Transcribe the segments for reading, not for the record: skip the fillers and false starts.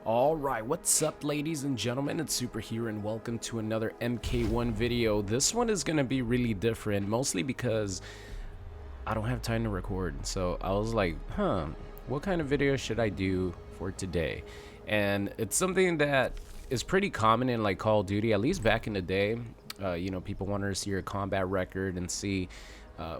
Alright, what's up ladies and gentlemen, it's Super here and welcome to another MK1 video. This one is going to be really different, mostly because I don't have time to record. So I was like, what kind of video should I do for today? And it's something that is pretty common in like Call of Duty, at least back in the day. You know, people wanted to see your combat record and see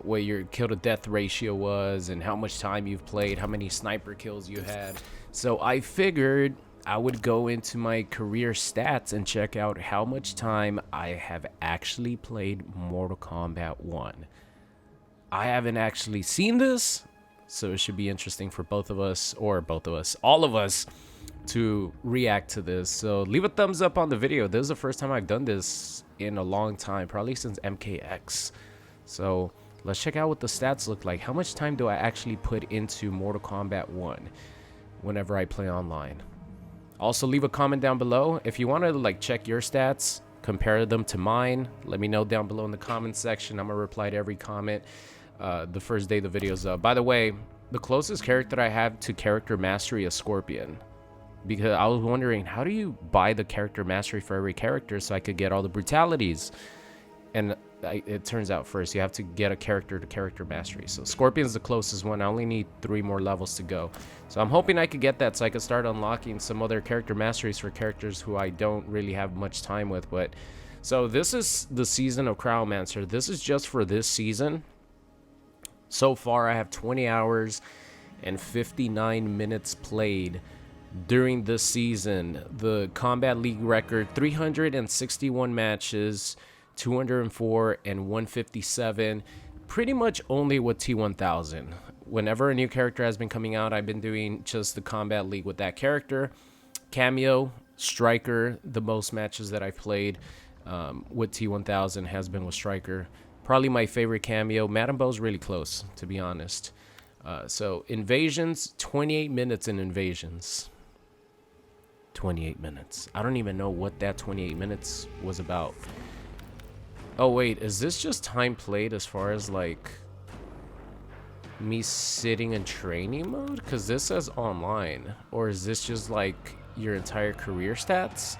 what your kill to death ratio was and how much time you've played, how many sniper kills you had. So I figured I would go into my career stats and check out how much time I have actually played Mortal Kombat 1. I haven't actually seen this, so it should be interesting for all of us, to react to this. So leave a thumbs up on the video. This is the first time I've done this in a long time, probably since MKX. So let's check out what the stats look like. How much time do I actually put into Mortal Kombat 1 whenever I play online? Also, leave a comment down below if you want to like check your stats, compare them to mine. Let me know down below in the comment section. I'm gonna reply to every comment the first day the video's up. By the way, the closest character I have to character mastery is Scorpion, because I was wondering, how do you buy the character mastery for every character so I could get all the brutalities? And it turns out first you have to get a character to character mastery. So Scorpion's the closest one. I only need 3 more levels to go. So I'm hoping I could get that so I could start unlocking some other character masteries for characters who I don't really have much time with. But so this is the season of Cryomancer. This is just for this season. So far I have 20 hours and 59 minutes played during this season. The Combat League record, 361 matches, 204 and 157, pretty much only with T1000. Whenever a new character has been coming out, I've been doing just the Combat League with that character. Cameo, Striker, the most matches that I've played with T1000 has been with Striker. Probably my favorite Cameo. Madame Bo's really close, to be honest. So Invasions, 28 minutes in Invasions. 28 minutes. I don't even know what that 28 minutes was about. Oh wait, is this just time played as far as like me sitting in training mode? Because this says online. Or is this just like your entire career stats?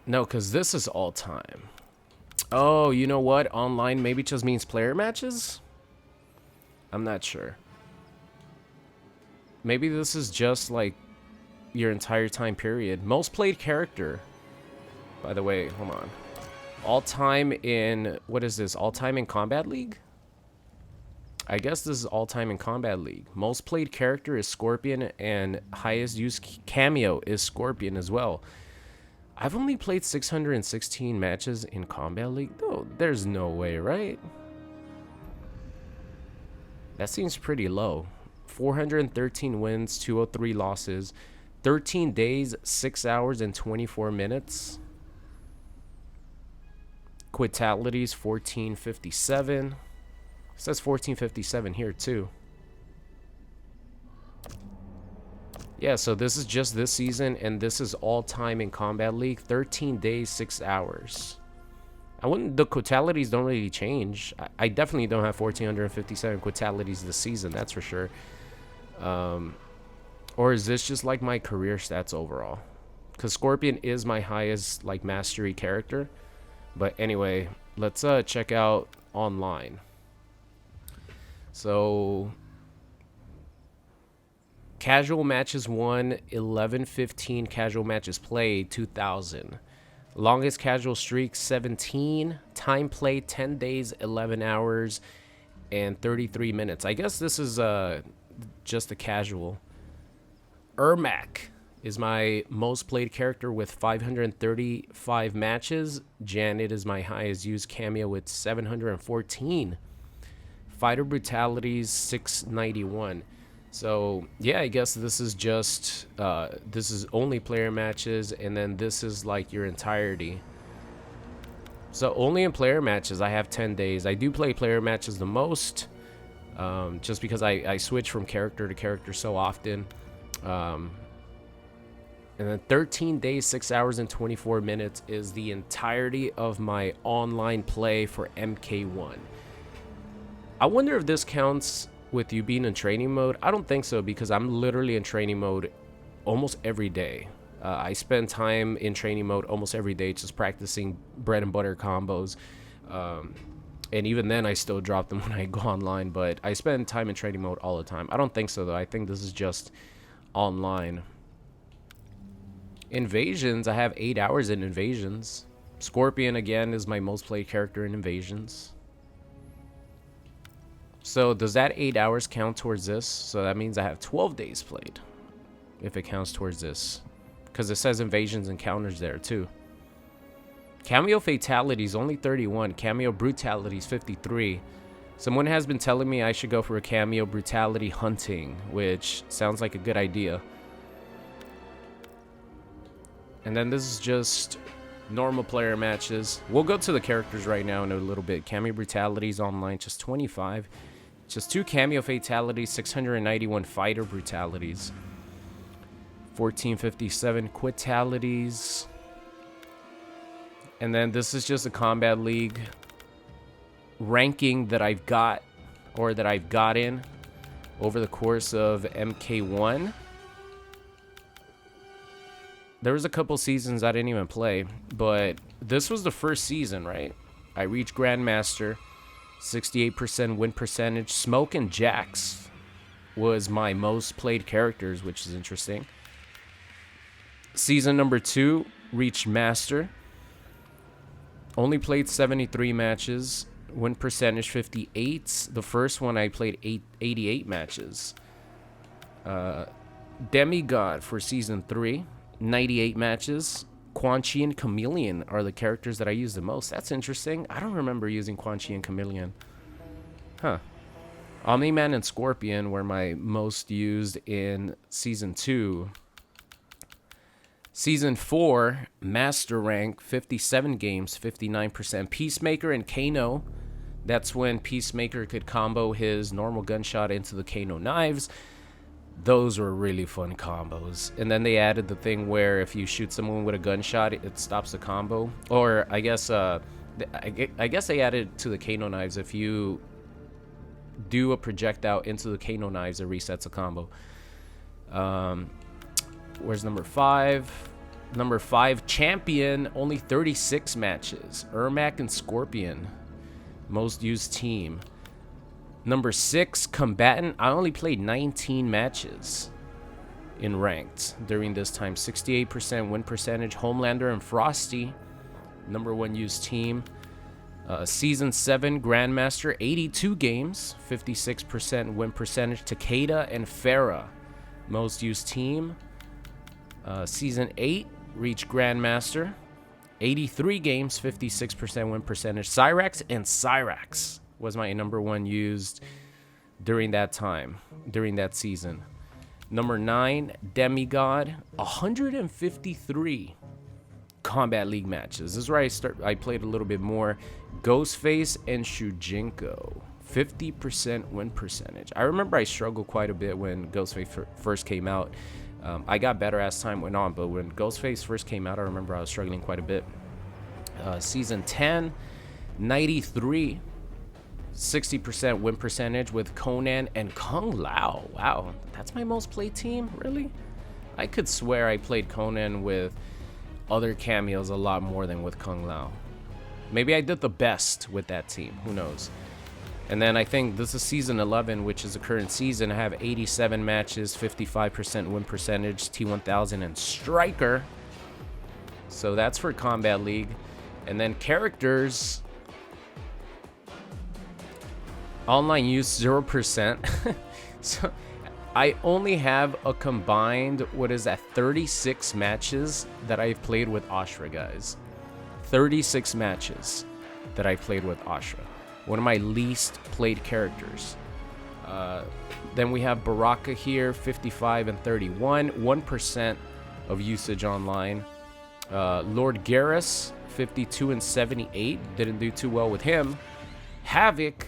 No, because this is all time. Oh, you know what? Online maybe just means player matches? I'm not sure. Maybe this is just like your entire time period. Most played character, by the way. Hold on. All time in, what is this? All time in Combat League? I guess this is all time in Combat League. Most played character is Scorpion, and highest used Cameo is Scorpion as well. I've only played 616 matches in Combat League. No, there's no way, right? That seems pretty low. 413 wins, 203 losses. 13 days, 6 hours, and 24 minutes. Quitalities, 1457. It says 1457 here, too. Yeah, so this is just this season, and this is all time in Combat League. 13 days, 6 hours. The quitalities don't really change. I definitely don't have 1457 quitalities this season, that's for sure. Or is this just like my career stats overall? Because Scorpion is my highest like mastery character. But anyway, let's check out online. So casual matches won, 1115 casual matches played, 2000. Longest casual streak, 17. Time played, 10 days, 11 hours, and 33 minutes. I guess this is just a casual. Ermac is my most played character with 535 matches. Janet is my highest used Cameo with 714. Fighter brutalities, 691. So yeah, I guess this is just this is only player matches, and then this is like your entirety. So only in player matches I have 10 days. I do play player matches the most, just because I switch from character to character so often. And then 13 days, 6 hours, and 24 minutes is the entirety of my online play for MK1. I wonder if this counts with you being in training mode? I don't think so, because I'm literally in training mode almost every day. I spend time in training mode almost every day just practicing bread and butter combos. And even then, I still drop them when I go online, but I spend time in training mode all the time. I don't think so, though. I think this is just online. Invasions, I have 8 hours in Invasions. Scorpion, again, is my most played character in Invasions. So does that 8 hours count towards this? So that means I have 12 days played, if it counts towards this. Because it says Invasions and counters there, too. Cameo Fatalities, only 31. Cameo Brutalities, 53. Someone has been telling me I should go for a Cameo Brutality Hunting, which sounds like a good idea. And then this is just normal player matches. We'll go to the characters right now in a little bit. Cameo Brutalities online, just 25. Just 2 Cameo Fatalities, 691 Fighter Brutalities. 1457 Quitalities. And then this is just a Combat League ranking that I've got, or that I've gotten over the course of MK1. There was a couple seasons I didn't even play, but this was the first season, right? I reached Grandmaster, 68% win percentage. Smoke and Jax was my most played characters, which is interesting. Season number 2, reached Master. Only played 73 matches. Win percentage 58. The first one I played 88 matches. Demigod for season 3. 98 matches. Quan Chi and Chameleon are the characters that I use the most. That's interesting. I don't remember using Quan Chi and Chameleon. Huh. Omni-Man and Scorpion were my most used in season 2. Season 4, Master Rank, 57 games, 59%. Peacemaker and Kano. That's when Peacemaker could combo his normal gunshot into the Kano knives. Those were really fun combos. And then they added the thing where if you shoot someone with a gunshot, it stops the combo. Or I guess they added to the Kano knives, if you do a projectile into the Kano knives, it resets a combo. Where's number 5? Number 5, Champion, only 36 matches. Ermac and Scorpion, most used team. Number 6, Combatant. I only played 19 matches in ranked during this time. 68% win percentage. Homelander and Frosty, number 1 used team. Season 7, Grandmaster, 82 games, 56% win percentage. Takeda and Farah, most used team. Season 8, reached Grandmaster, 83 games, 56% win percentage. Cyrax and Cyrax was my number 1 used during that time, during that season. Number 9, Demigod, 153 Combat League matches. This is where I played a little bit more. Ghostface and Shujinko, 50% win percentage. I remember I struggled quite a bit when Ghostface first came out. I got better as time went on, but when Ghostface first came out, I remember I was struggling quite a bit. Season 10, 93, 60% win percentage with Conan and Kung Lao. Wow, that's my most played team? Really? I could swear I played Conan with other cameos a lot more than with Kung Lao. Maybe I did the best with that team. Who knows? And then I think this is season 11, which is the current season. I have 87 matches, 55% win percentage, T1000 and Striker. So that's for Combat League. And then characters. Online use 0%. So I only have a combined, 36 matches that I've played with Ashra, guys. 36 matches that I played with Ashra. One of my least played characters. Then we have Baraka here, 55 and 31, 1% of usage online. Lord Garrus, 52 and 78, didn't do too well with him. Havoc,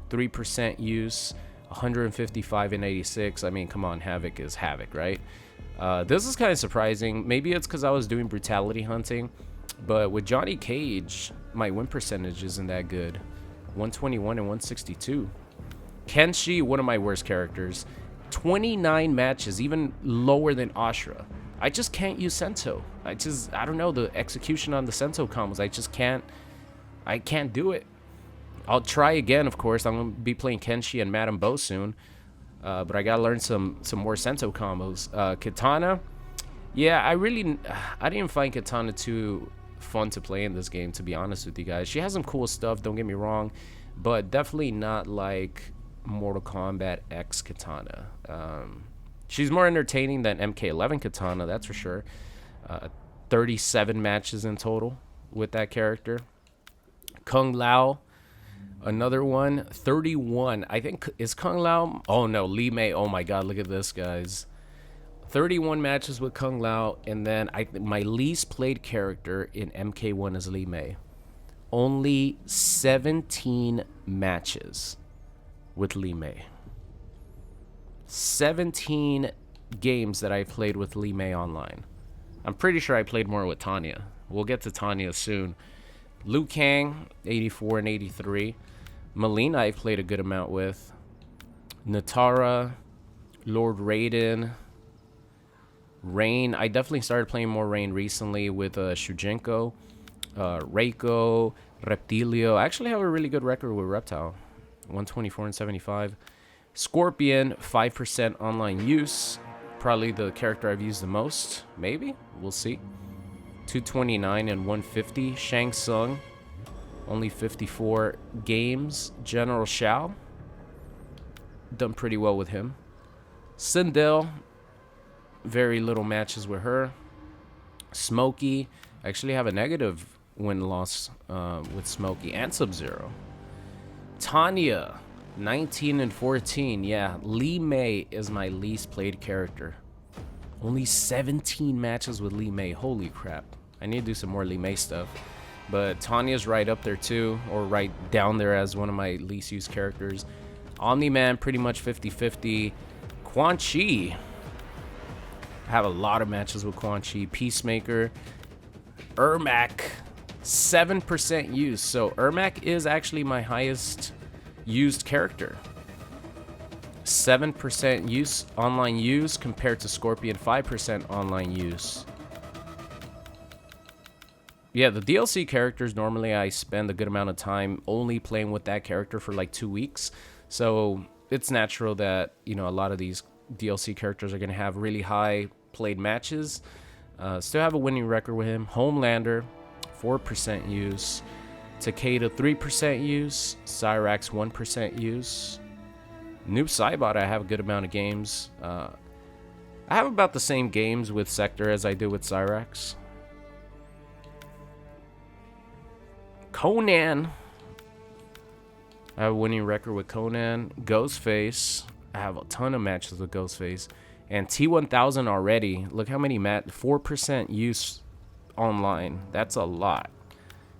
3% use, 155 and 86. I mean, come on, Havoc is Havoc, right? This is kind of surprising. Maybe it's because I was doing brutality hunting, but with Johnny Cage, my win percentage isn't that good. 121 and 162. Kenshi, one of my worst characters. 29 matches, even lower than Ashura. I just can't use Sento. I don't know, the execution on the Sento combos. I can't do it. I'll try again, of course. I'm going to be playing Kenshi and Madame Bo soon. But I got to learn some more Sento combos. Katana. Yeah, I didn't find Katana too fun to play in this game, to be honest with you guys. She has some cool stuff, don't get me wrong. But definitely not like Mortal Kombat X Katana. She's more entertaining than MK11 Katana, that's for sure. 37 matches in total with that character. Kung Lao, another one. 31. I think, is Kung Lao? Oh no, Li Mei. Oh my god, look at this, guys. 31 matches with Kung Lao, and then my least played character in MK1 is Li Mei. Only 17 matches with Li Mei. 17 games that I played with Li Mei online. I'm pretty sure I played more with Tanya. We'll get to Tanya soon. Liu Kang, 84 and 83. Melina I've played a good amount with. Natara, Lord Raiden, Rain. I definitely started playing more Rain recently with Shujinko, Reiko, Reptilio. I actually have a really good record with Reptile. 124 and 75. Scorpion, 5% online use. Probably the character I've used the most. Maybe. We'll see. 229 and 150. Shang Tsung, only 54 games. General Shao, done pretty well with him. Sindel, very little matches with her. Smokey, I actually have a negative win-loss with Smokey and Sub-Zero. Tanya, 19 and 14. Yeah, Li Mei is my least played character. Only 17 matches with Li Mei. Holy crap. I need to do some more Li Mei stuff. But Tanya's right up there too, or right down there as one of my least used characters. Omni-Man, pretty much 50-50. Quan Chi. I have a lot of matches with Quan Chi. Peacemaker. Ermac, 7% use. So Ermac is actually my highest used character. 7% use, online use, compared to Scorpion 5% online use. Yeah, the DLC characters, normally I spend a good amount of time only playing with that character for like 2 weeks. So it's natural that, you know, a lot of these DLC characters are going to have really high played matches. Still have a winning record with him. Homelander, 4% use. Takeda, 3% use. Cyrax, 1% use. Noob Saibot, I have a good amount of games. I have about the same games with Sector as I do with Cyrax. Conan, I have a winning record with Conan. Ghostface, I have a ton of matches with Ghostface. And T1000 already. Look how many 4% use online. That's a lot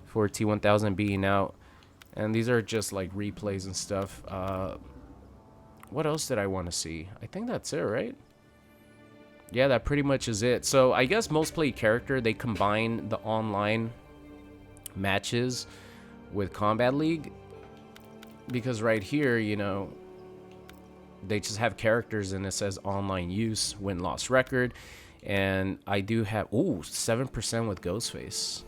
for T1000 being out. And these are just like replays and stuff. What else did I want to see? I think that's it, right? Yeah, that pretty much is it. So I guess most played character, they combine the online matches with Combat League. Because right here, you know, they just have characters and it says online use, win-loss record. And I do have, 7% with Ghostface.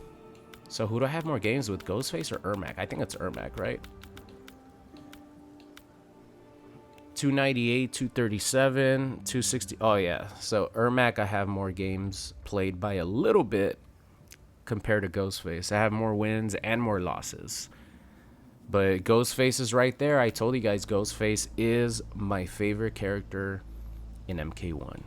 So who do I have more games with, Ghostface or Ermac? I think it's Ermac, right? 298, 237, 260. Oh yeah, so Ermac, I have more games played by a little bit compared to Ghostface. I have more wins and more losses. But Ghostface is right there. I told you guys Ghostface is my favorite character in MK1.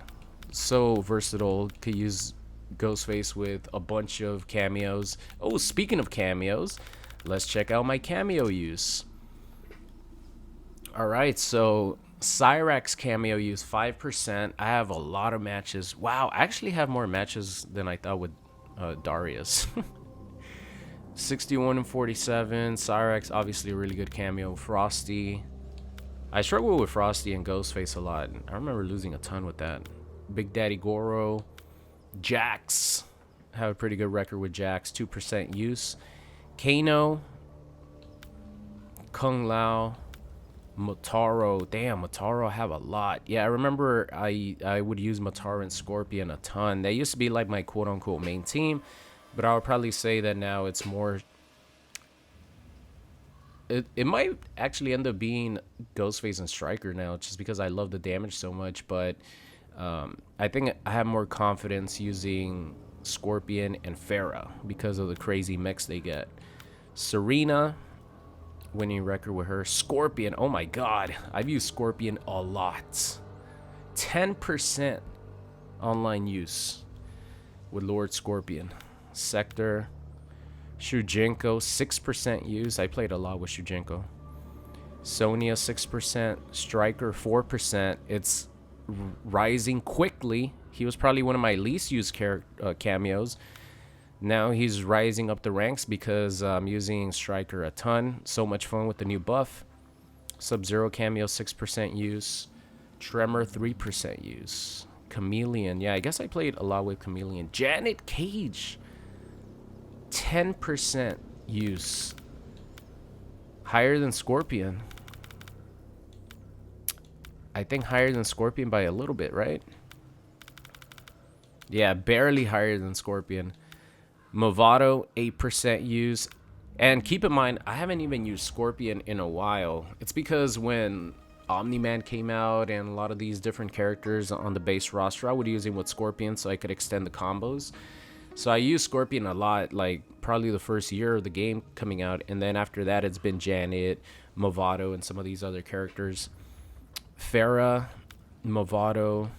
So versatile. Could use Ghostface with a bunch of cameos. Oh, speaking of cameos, let's check out my cameo use. Alright, so Cyrax cameo use 5%. I have a lot of matches. Wow, I actually have more matches than I thought with Darius. 61 and 47. Cyrax, obviously a really good cameo. Frosty. I struggle with Frosty and Ghostface a lot. I remember losing a ton with that. Big Daddy Goro. Jax. I have a pretty good record with Jax. 2% use. Kano. Kung Lao. Motaro, damn, Motaro I have a lot. Yeah, I remember I would use Motaro and Scorpion a ton. They used to be like my quote unquote main team, but I would probably say that now it's more. It might actually end up being Ghostface and Striker now, just because I love the damage so much. But I think I have more confidence using Scorpion and Pharah because of the crazy mix they get. Serena, winning record with her. Scorpion, oh my god, I've used Scorpion a lot. 10% online use with Lord Scorpion. Sector, Shujinko, 6% use. I played a lot with Shujinko. Sonya, 6%. Striker, 4%. It's rising quickly. He was probably one of my least used cameos. Now he's rising up the ranks because I'm using Striker a ton. So much fun with the new buff. Sub-Zero cameo, 6% use. Tremor, 3% use. Chameleon, yeah, I guess I played a lot with Chameleon. Janet Cage, 10% use. Higher than Scorpion. I think higher than Scorpion by a little bit, right? Yeah, barely higher than Scorpion. Movado, 8% use. And keep in mind, I haven't even used Scorpion in a while. It's because when Omni-Man came out and a lot of these different characters on the base roster, I would use him with Scorpion so I could extend the combos. So I use Scorpion a lot, like probably the first year of the game coming out. And then after that, it's been Janet, Movado, and some of these other characters. Pharah, Movado,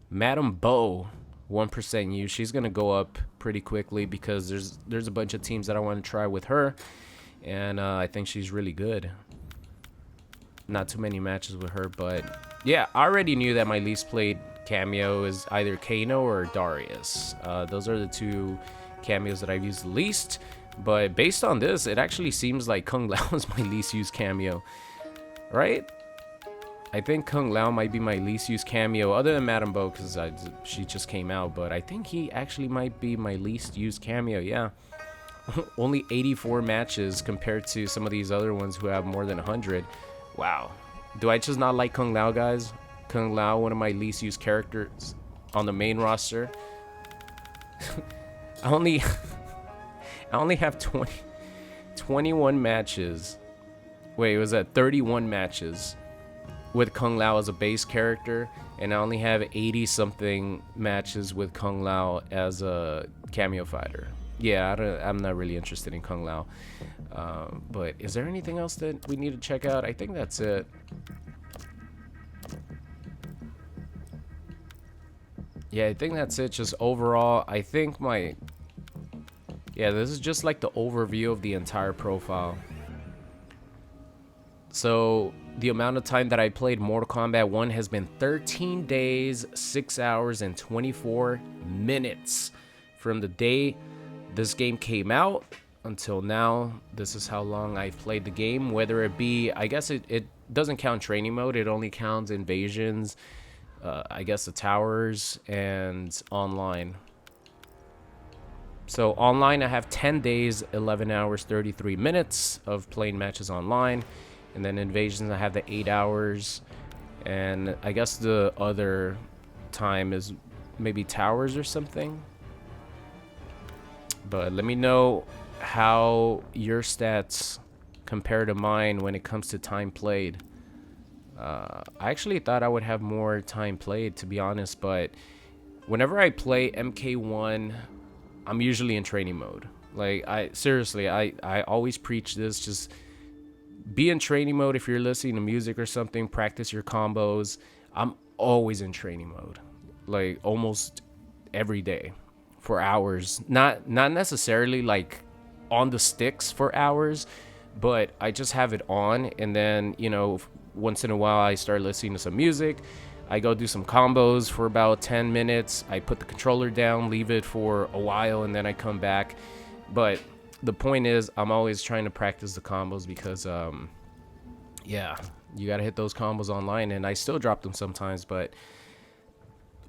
Madame Bo, 1% use. She's going to go up pretty quickly because there's a bunch of teams that I want to try with her. And I think she's really good. Not too many matches with her, but yeah, I already knew that my least played cameo is either Kano or Darius. Those are the two cameos that I've used the least. But based on this, it actually seems like Kung Lao is my least used cameo. Right? I think Kung Lao might be my least used cameo, other than Madame Bo, because she just came out. But I think he actually might be my least used cameo, yeah. Only 84 matches compared to some of these other ones who have more than 100. Wow. Do I just not like Kung Lao, guys? Kung Lao, one of my least used characters on the main roster. I only have 21 matches. Wait, it was at 31 matches with Kung Lao as a base character, and I only have 80 something matches with Kung Lao as a cameo fighter. Yeah, I'm not really interested in Kung Lao. But is there anything else that we need to check out? I think that's it. Yeah, I think that's it. Just overall, I think this is just like the overview of the entire profile. So the amount of time that I played Mortal Kombat 1 has been 13 days, 6 hours, and 24 minutes. From the day this game came out until now, this is how long I've played the game. Whether it be, I guess it doesn't count training mode. It only counts invasions, I guess the towers, and online. So online, I have 10 days, 11 hours, 33 minutes of playing matches online. And then invasions, I have the 8 hours. And I guess the other time is maybe towers or something. But let me know how your stats compare to mine when it comes to time played. I actually thought I would have more time played, to be honest. But whenever I play MK1, I'm usually in training mode. Like, I always preach this. Just be in training mode. If you're listening to music or something, practice your combos. I'm always in training mode, like almost every day for hours. Not necessarily like on the sticks for hours, but I just have it on, and then, you know, once in a while I start listening to some music. I go do some combos for about 10 minutes. I put the controller down, leave it for a while, and then I come back. But the point is, I'm always trying to practice the combos because, yeah, you got to hit those combos online, and I still drop them sometimes. But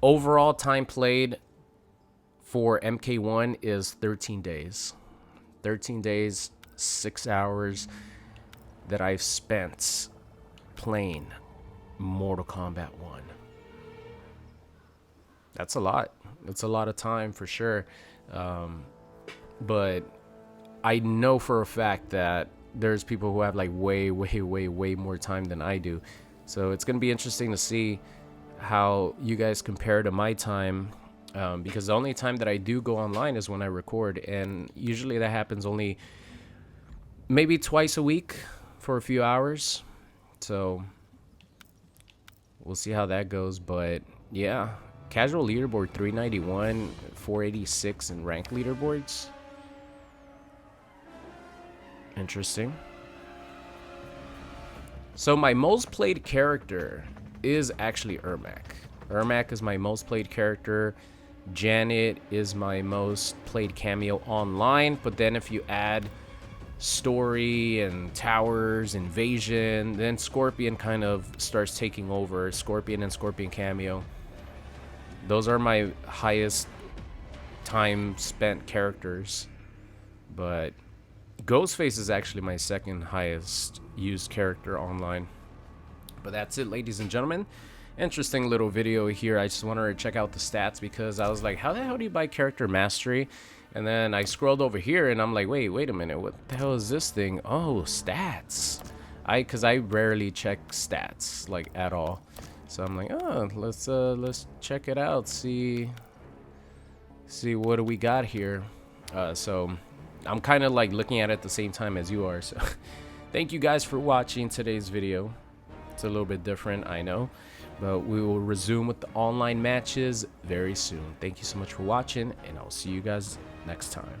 overall time played for MK1 is 13 days. 13 days, 6 hours, that I've spent playing Mortal Kombat 1. That's a lot. It's a lot of time for sure. But I know for a fact that there's people who have like way more time than I do. So it's going to be interesting to see how you guys compare to my time. Because the only time that I do go online is when I record. And usually that happens only maybe twice a week for a few hours. So we'll see how that goes. But yeah, casual leaderboard 391, 486 in ranked leaderboards. Interesting. So my most played character is actually Ermac. Ermac is my most played character. Janet is my most played cameo online. But then if you add story and towers, invasion, then Scorpion kind of starts taking over. Scorpion and Scorpion cameo. Those are my highest time spent characters. But Ghostface is actually my second highest used character online. But that's it, ladies and gentlemen. Interesting little video here. I just wanted to check out the stats because I was like, how the hell do you buy character mastery? And then I scrolled over here and I'm like, wait a minute, what the hell is this thing? Oh, stats. Because I rarely check stats like at all. So I'm like, oh, let's check it out. See what do we got here. So I'm kind of like looking at it at the same time as you are. So thank you guys for watching today's video. It's a little bit different, I know, but we will resume with the online matches very soon. Thank you so much for watching, and I'll see you guys next time.